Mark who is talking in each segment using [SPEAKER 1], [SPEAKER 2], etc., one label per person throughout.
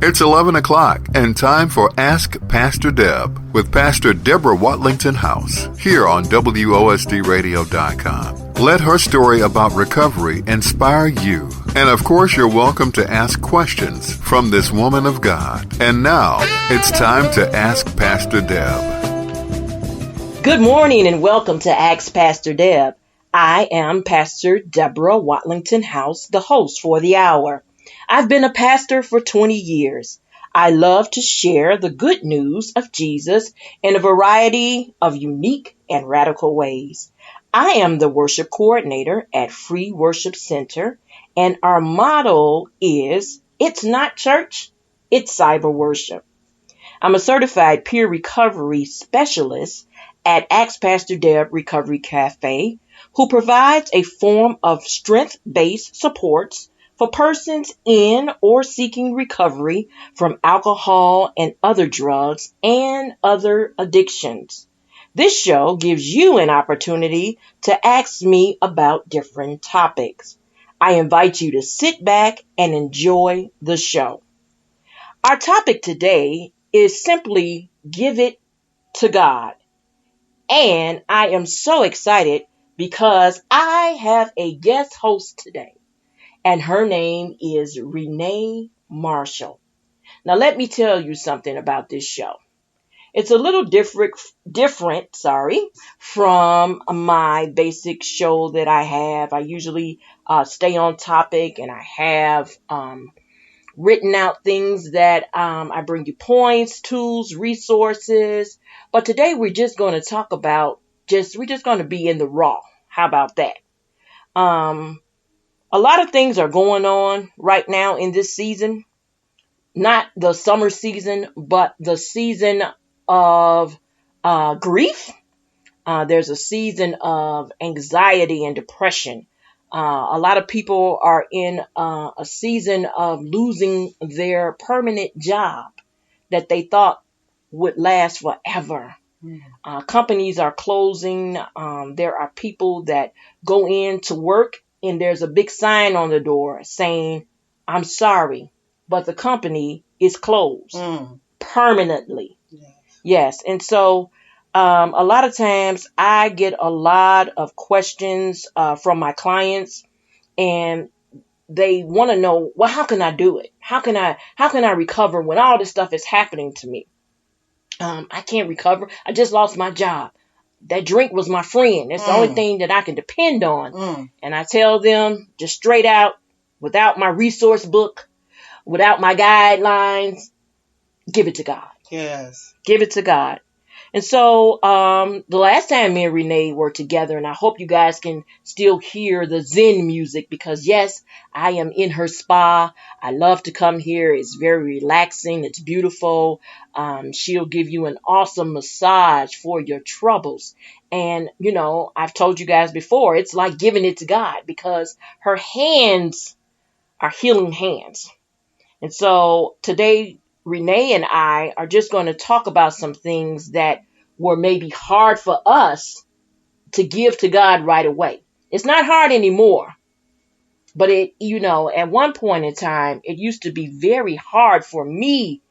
[SPEAKER 1] It's 11 o'clock and time for Ask Pastor Deb with Pastor Deborah Watlington House here on WOSDRadio.com. Let her story about recovery inspire you. And of course, you're welcome to ask questions from this woman of God. And now, it's time to Ask Pastor Deb.
[SPEAKER 2] Good morning and welcome to Ask Pastor Deb. I am Pastor Deborah Watlington House, the host for the hour. I've been a pastor for 20 years. I love to share the good news of Jesus in a variety of unique and radical ways. I am the worship coordinator at Free Worship Center, and our motto is, it's not church, it's cyber worship. I'm a certified peer recovery specialist at Ask Pastor Deb Recovery Cafe, who provides a form of strength-based supports for persons in or seeking recovery from alcohol and other drugs and other addictions. This show gives you an opportunity to ask me about different topics. I invite you to sit back and enjoy the show. Our topic today is simply give it to God. And I am so excited because I have a guest host today. And her name is Renee Marshall. Now, let me tell you something about this show. It's a little different, from my basic show that I have. I usually stay on topic, and I have written out things that I bring you points, tools, resources. But today we're just going to talk about we're just going to be in the raw. How about that? A lot of things are going on right now in this season, not the summer season, but the season of grief. There's a season of anxiety and depression. A lot of people are in a season of losing their permanent job that they thought would last forever. Companies are closing. There are people that go in to work and there's a big sign on the door saying, I'm sorry, but the company is closed permanently. Yes. And so a lot of times I get a lot of questions from my clients, and they want to know, well, how can I do it? How can I recover when all this stuff is happening to me? I can't recover. I just lost my job. That drink was my friend. It's the only thing that I can depend on. And I tell them just straight out, without my resource book, without my guidelines, give it to God.
[SPEAKER 3] Yes.
[SPEAKER 2] Give it to God. And so the last time me and Renee were together, and I hope you guys can still hear the Zen music, because yes, I am in her spa. I love to come here. It's very relaxing. It's beautiful. She'll give you an awesome massage for your troubles. And, you know, I've told you guys before, it's like giving it to God, because her hands are healing hands. And so today, Renee and I are just going to talk about some things that were maybe hard for us to give to God right away. It's not hard anymore, but at one point in time, it used to be very hard for me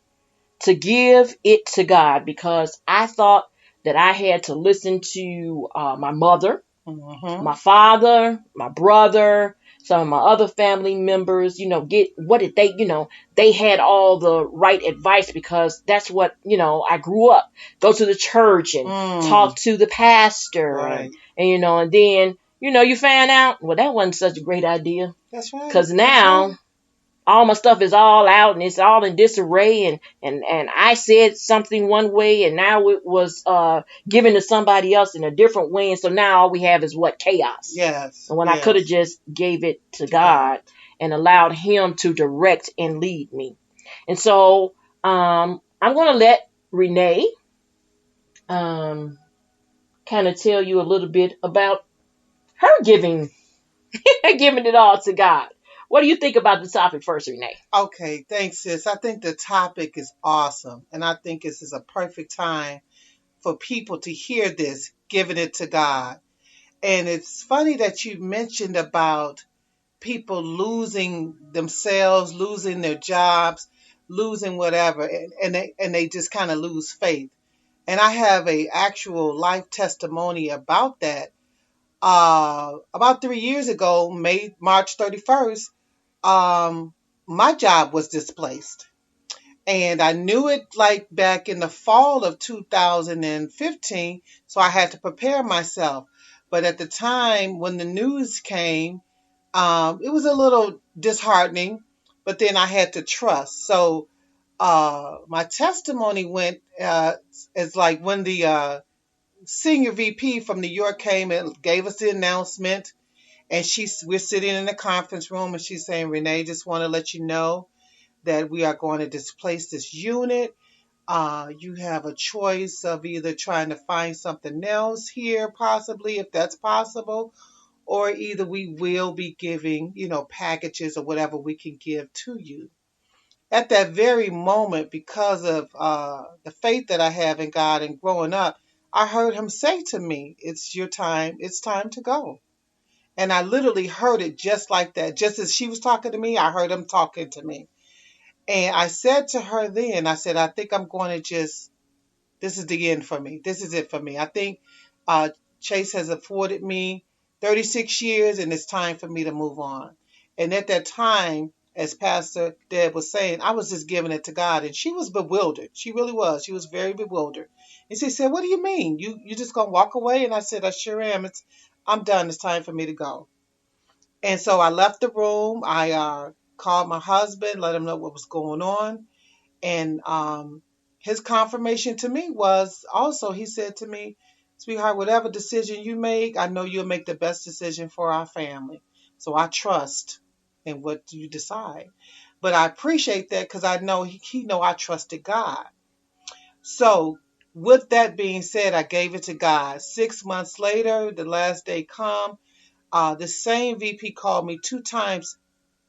[SPEAKER 2] to give it to God, because I thought that I had to listen to my mother, my father, my brother, some of my other family members, get what did they, they had all the right advice, because that's what, I grew up, go to the church and talk to the pastor.
[SPEAKER 3] Right.
[SPEAKER 2] And then, you find out, well, that wasn't such a great idea.
[SPEAKER 3] That's right.
[SPEAKER 2] Because now all my stuff is all out and it's all in disarray, and I said something one way and now it was given to somebody else in a different way, and so now all we have is chaos.
[SPEAKER 3] Yes.
[SPEAKER 2] And when I could have just gave it to God and allowed him to direct and lead me. And so I'm going to let Renee kind of tell you a little bit about her giving it all to God. What do you think about the topic first, Renee?
[SPEAKER 3] Okay, thanks, sis. I think the topic is awesome. And I think this is a perfect time for people to hear this, giving it to God. And it's funny that you mentioned about people losing themselves, losing their jobs. losing whatever, and they just kind of lose faith. And I have a actual life testimony about that. About 3 years ago, March 31st, my job was displaced. And I knew it like back in the fall of 2015, so I had to prepare myself. But at the time when the news came, it was a little disheartening, but then I had to trust. So my testimony went as like when the senior VP from New York came and gave us the announcement, and we're sitting in the conference room, and she's saying, "Renee, just want to let you know that we are going to displace this unit. You have a choice of either trying to find something else here, possibly, if that's possible, or either we will be giving, packages or whatever we can give to you." At that very moment, because of the faith that I have in God and growing up, I heard him say to me, "It's your time. It's time to go." And I literally heard it just like that. Just as she was talking to me, I heard him talking to me. And I said to her then, I said, "I think I'm going to this is the end for me. This is it for me. I think uh, Chase has afforded me 36 years, and it's time for me to move on." And at that time, as Pastor Deb was saying, I was just giving it to God, and she was bewildered. She really was. She was very bewildered. And she said, "What do you mean? You just gonna walk away?" And I said, "I sure am. I'm done. It's time for me to go." And so I left the room. I called my husband, let him know what was going on. And his confirmation to me was also, he said to me, "Sweetheart, whatever decision you make, I know you'll make the best decision for our family. So I trust in what you decide." But I appreciate that because I know he know I trusted God. So with that being said, I gave it to God. 6 months later, the last day come, the same VP called me 2 times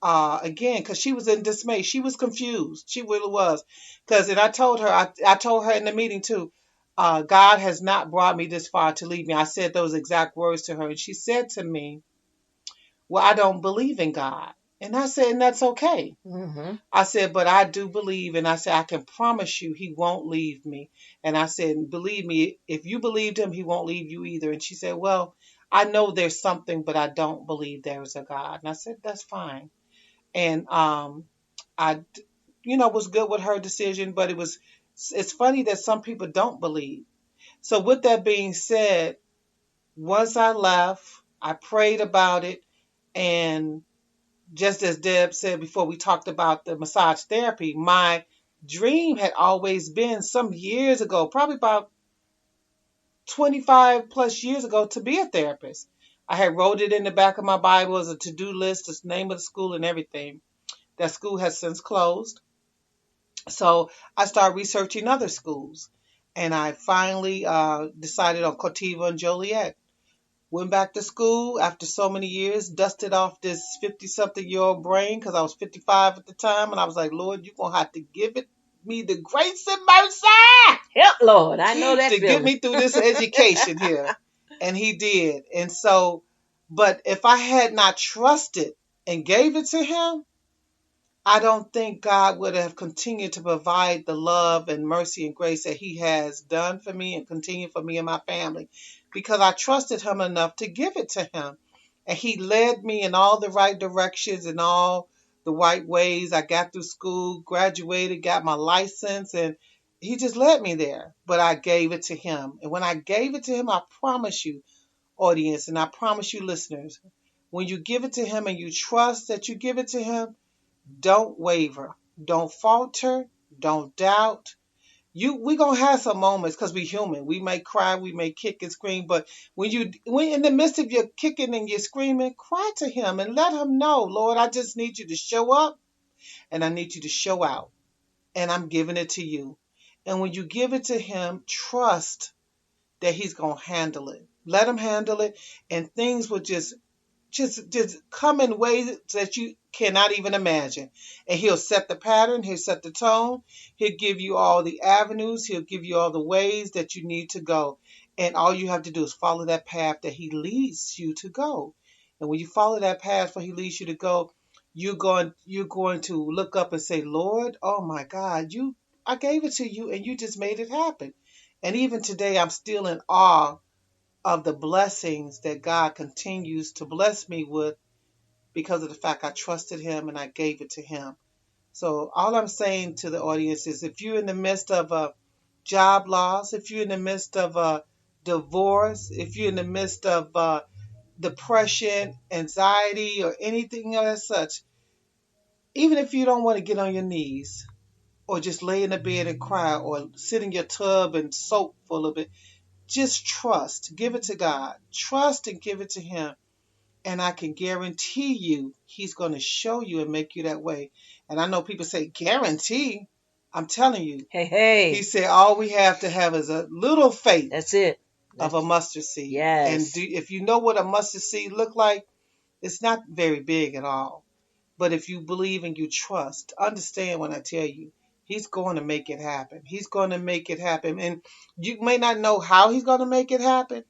[SPEAKER 3] again, because she was in dismay. She was confused. She really was. And I told her in the meeting too, God has not brought me this far to leave me. I said those exact words to her. And she said to me, "Well, I don't believe in God." And I said, "And that's okay."
[SPEAKER 2] Mm-hmm.
[SPEAKER 3] I said, "But I do believe." And I said, "I can promise you he won't leave me." And I said, "Believe me, if you believed him, he won't leave you either." And she said, "Well, I know there's something, but I don't believe there is a God." And I said, "That's fine." And I, was good with her decision, but it's funny that some people don't believe. So with that being said, once I left, I prayed about it, and just as Deb said before, we talked about the massage therapy. My dream had always been some years ago, probably about 25 plus years ago, to be a therapist. I had wrote it in the back of my Bible as a to-do list, the name of the school and everything. That school has since closed. So I started researching other schools, and I finally decided on Cortiva and Joliet. Went back to school after so many years, dusted off this 50-something-year-old brain because I was 55 at the time, and I was like, "Lord, you're going to have to give me the grace and mercy
[SPEAKER 2] Help, Lord. I know that
[SPEAKER 3] to get
[SPEAKER 2] feeling.
[SPEAKER 3] me through this education here." And he did. And so, but if I had not trusted and gave it to him, I don't think God would have continued to provide the love and mercy and grace that he has done for me and continue for me and my family, because I trusted him enough to give it to him. And he led me in all the right directions and all the right ways. I got through school, graduated, got my license, and he just led me there. But I gave it to him. And when I gave it to him, I promise you, audience, and I promise you, listeners, when you give it to him and you trust that you give it to him, don't waver. Don't falter. Don't doubt. We gonna have some moments because we human. We may cry, we may kick and scream, but when in the midst of your kicking and your screaming, cry to him and let him know, "Lord, I just need you to show up and I need you to show out. And I'm giving it to you." And when you give it to him, trust that he's gonna handle it. Let him handle it, and things will just come in ways that you cannot even imagine. And he'll set the pattern, he'll set the tone, he'll give you all the avenues, he'll give you all the ways that you need to go. And all you have to do is follow that path that he leads you to go. And when you follow that path where he leads you to go, you're going to look up and say, Lord, oh my God, I gave it to you and you just made it happen. And even today, I'm still in awe of the blessings that God continues to bless me with because of the fact I trusted him and I gave it to him. So all I'm saying to the audience is if you're in the midst of a job loss, if you're in the midst of a divorce, if you're in the midst of depression, anxiety, or anything as such, even if you don't want to get on your knees or just lay in the bed and cry or sit in your tub and soak for a little bit, just trust. Give it to God. Trust and give it to him. And I can guarantee you he's going to show you and make you that way. And I know people say, guarantee. I'm telling you.
[SPEAKER 2] Hey.
[SPEAKER 3] He said all we have to have is a little faith.
[SPEAKER 2] That's it.
[SPEAKER 3] Of a mustard seed.
[SPEAKER 2] Yes.
[SPEAKER 3] And if you know what a mustard seed look like, it's not very big at all. But if you believe and you trust, understand when I tell you, he's going to make it happen. He's going to make it happen. And you may not know how he's going to make it happen,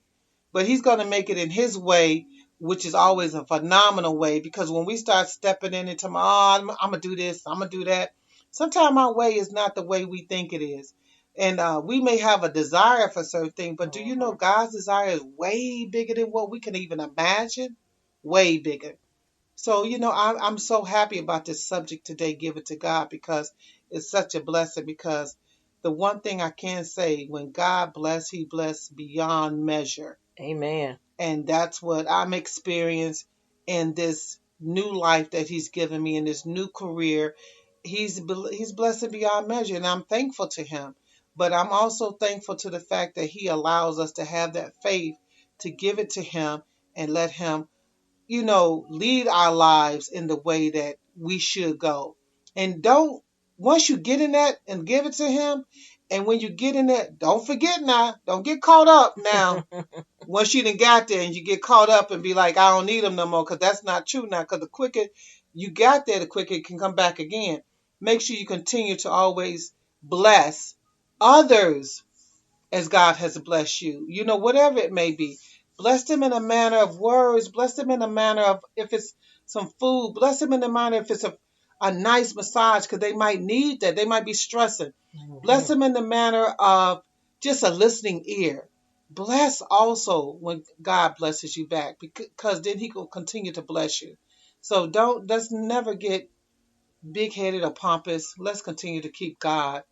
[SPEAKER 3] but he's going to make it in his way, which is always a phenomenal way. Because when we start stepping in into I'm going to do this, I'm going to do that, sometimes our way is not the way we think it is. And we may have a desire for certain things, but do you know God's desire is way bigger than what we can even imagine? Way bigger. So, I'm so happy about this subject today, Give It to God, because it's such a blessing. Because the one thing I can say, when God bless, he bless beyond measure.
[SPEAKER 2] Amen.
[SPEAKER 3] And that's what I'm experiencing in this new life that he's given me, in this new career. He's blessed beyond measure, and I'm thankful to him. But I'm also thankful to the fact that he allows us to have that faith to give it to him and let him, lead our lives in the way that we should go. And once you get in that and give it to him, and when you get in that, don't forget now, don't get caught up now. Once you done got there and you get caught up and be like, I don't need him no more, because that's not true now. Because the quicker you got there, the quicker it can come back again. Make sure you continue to always bless others as God has blessed you. Whatever it may be. Bless them in a manner of words. Bless them in a manner of, if it's some food, bless them in a manner if it's a nice massage, because they might need that. They might be stressing. Mm-hmm. Bless them in the manner of just a listening ear. Bless also when God blesses you back, because then he will continue to bless you. So let's never get big-headed or pompous. Let's continue to keep God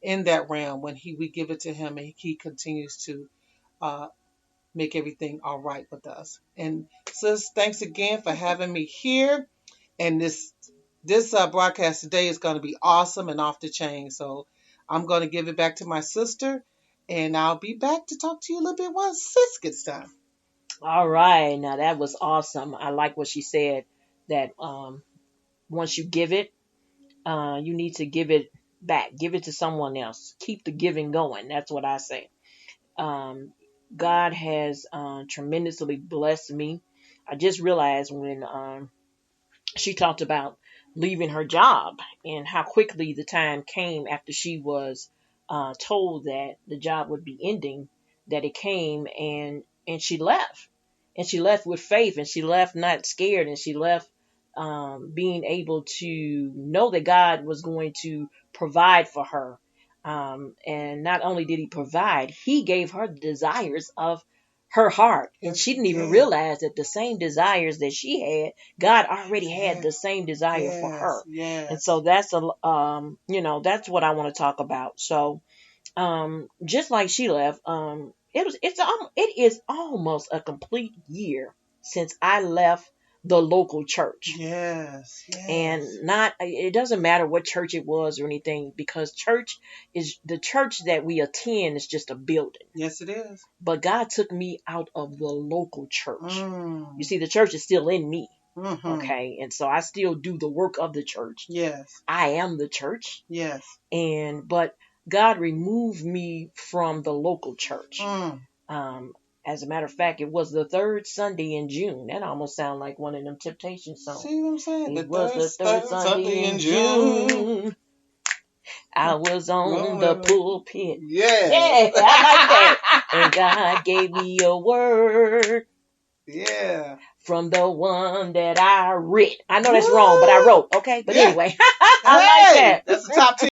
[SPEAKER 3] in that realm when we give it to him, and he continues to make everything all right with us. And sis, thanks again for having me here. And this broadcast today is going to be awesome and off the chain. So I'm going to give it back to my sister, and I'll be back to talk to you a little bit once sis gets done.
[SPEAKER 2] All right. Now that was awesome. I like what she said, that once you give it, you need to give it back. Give it to someone else. Keep the giving going. That's what I say. God has tremendously blessed me. I just realized when she talked about leaving her job and how quickly the time came after she was told that the job would be ending, that it came, and she left. And she left with faith, and she left not scared, and she left being able to know that God was going to provide for her. And not only did he provide, he gave her the desires of her heart. And she didn't even realize that the same desires that she had, God already had the same desire for her. Yes. And so that's that's what I want to talk about. So, just like she left, it is almost a complete year since I left the local church.
[SPEAKER 3] Yes.
[SPEAKER 2] And it doesn't matter what church it was or anything, because the church that we attend is just a building.
[SPEAKER 3] Yes, it is.
[SPEAKER 2] But God took me out of the local church. You see, the church is still in me. Mm-hmm. Okay. And so I still do the work of the church.
[SPEAKER 3] Yes.
[SPEAKER 2] I am the church.
[SPEAKER 3] Yes.
[SPEAKER 2] But God removed me from the local church. As a matter of fact, it was the third Sunday in June. That almost sounds like one of them Temptation songs.
[SPEAKER 3] See what I'm saying?
[SPEAKER 2] It was the third Sunday in June. I was on the pulpit.
[SPEAKER 3] Yeah,
[SPEAKER 2] I like that. And God gave me a word.
[SPEAKER 3] Yeah.
[SPEAKER 2] from the one that I read. I know that's wrong, but I wrote. Okay. But anyway, I like that.
[SPEAKER 3] That's the top 10.